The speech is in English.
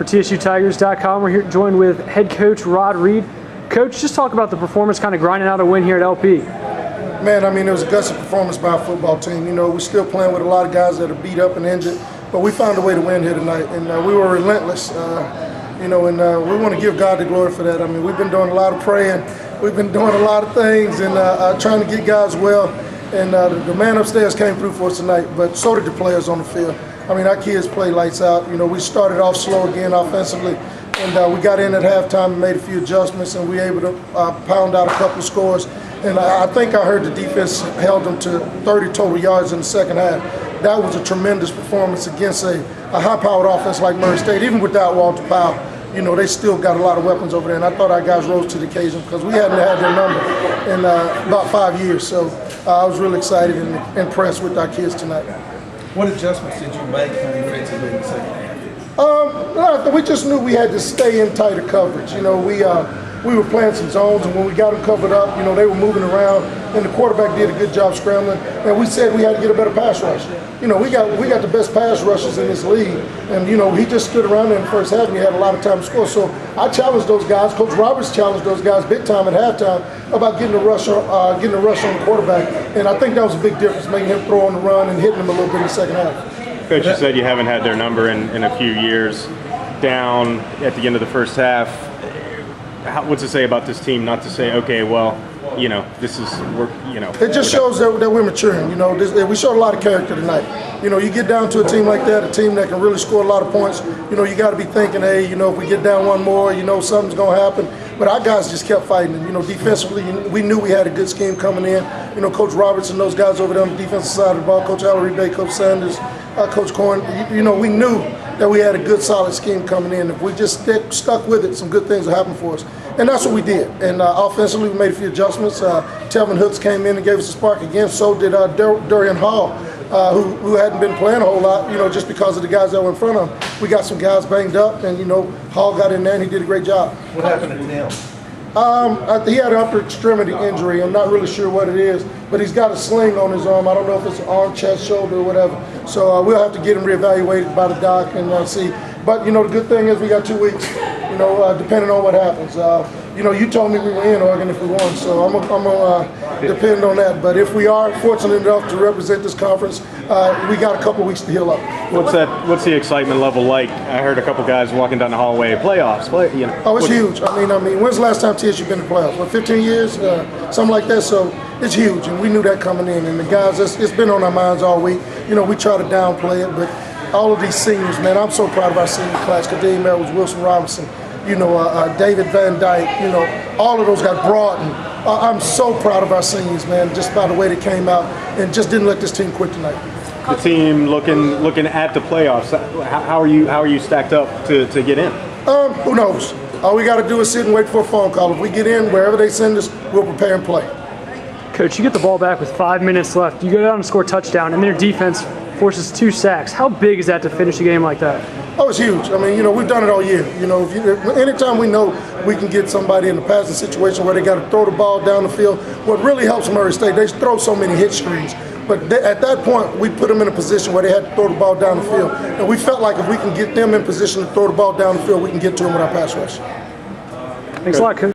for TSUTigers.com. We're here joined with head coach Rod Reed. Coach, just talk about the performance, kind of grinding out a win here at LP. Man, I mean, it was a gutsy performance by our football team. You know, we're still playing with a lot of guys that are beat up and injured, but we found a way to win here tonight, and we were relentless. We want to give God the glory for that. I mean, we've been doing a lot of praying, we've been doing a lot of things, and trying to get guys well. And the man upstairs came through for us tonight, but so did the players on the field. I mean, our kids played lights out. You know, we started off slow again offensively, and we got in at halftime and made a few adjustments, and we were able to pound out a couple of scores. And I think I heard the defense held them to 30 total yards in the second half. That was a tremendous performance against a high-powered offense like Murray State. Even without Walter Powell, you know, they still got a lot of weapons over there. And I thought our guys rose to the occasion because we hadn't had their number in about 5 years. So I was really excited and impressed with our kids tonight. What adjustments did you make defensively in the second half? We just knew we had to stay in tighter coverage. You know, we were playing some zones, and when we got them covered up, you know, they were moving around, and the quarterback did a good job scrambling. And we said we had to get a better pass rush. You know, we got the best pass rushers in this league, and you know, he just stood around there in the first half, and he had a lot of time to score. So I challenged those guys. Coach Roberts challenged those guys big time at halftime about getting a rush on the quarterback, and I think that was a big difference, making him throw on the run and hitting him a little bit in the second half. Coach, you said you haven't had their number in a few years. Down at the end of the first half, what's it say about this team not to say, okay, well, you know, this is, It just shows that we're maturing. You know, we showed a lot of character tonight. You know, you get down to a team like that, a team that can really score a lot of points, you know, you got to be thinking, hey, you know, if we get down one more, you know, something's going to happen. But our guys just kept fighting. And, you know, defensively, we knew we had a good scheme coming in. You know, Coach Roberts and those guys over there on the defensive side of the ball, Coach Ellery Bay, Coach Sanders, Coach Corn, you know, we knew that we had a good, solid scheme coming in. If we just stuck with it, some good things will happen for us. And that's what we did. And offensively, we made a few adjustments. Telvin Hooks came in and gave us a spark again. So did Durian Hall, who hadn't been playing a whole lot, you know, just because of the guys that were in front of him. We got some guys banged up, and, you know, Hall got in there, and he did a great job. What happened to Tim? He had an upper extremity injury. I'm not really sure what it is, but he's got a sling on his arm. I don't know if it's an arm, chest, shoulder, or whatever. So we'll have to get him reevaluated by the doc and see. But, you know, the good thing is we got 2 weeks, you know, depending on what happens. You know, you told me we were in Oregon if we won, so I'm gonna depend on that. But if we are fortunate enough to represent this conference, we got a couple weeks to heal up. What's the excitement level like? I heard a couple guys walking down the hallway. Playoffs, you know. Oh, it's huge. I mean, when's the last time TSU been in the playoffs? What, 15 years, something like that. So it's huge, and we knew that coming in. And the guys, it's been on our minds all week. You know, we try to downplay it, but all of these seniors, man, I'm so proud of our senior class. Kadeem Edwards, Wilson Robinson, you know, David Van Dyke, you know, all of those guys, Broughton. I'm so proud of our seniors, man, just by the way they came out and just didn't let this team quit tonight. The team looking at the playoffs. How are you stacked up to get in? Who knows? All we got to do is sit and wait for a phone call. If we get in, wherever they send us, we'll prepare and play. Coach, you get the ball back with 5 minutes left. You go down and score a touchdown, and their defense forces 2 sacks. How big is that to finish a game like that? Oh, it's huge. I mean, you know, we've done it all year. You know, anytime we know we can get somebody in a passing situation where they got to throw the ball down the field, what really helps Murray State, they throw so many hit screens. But at that point, we put them in a position where they had to throw the ball down the field. And we felt like if we can get them in position to throw the ball down the field, we can get to them with our pass rush. Thanks a lot, Coach.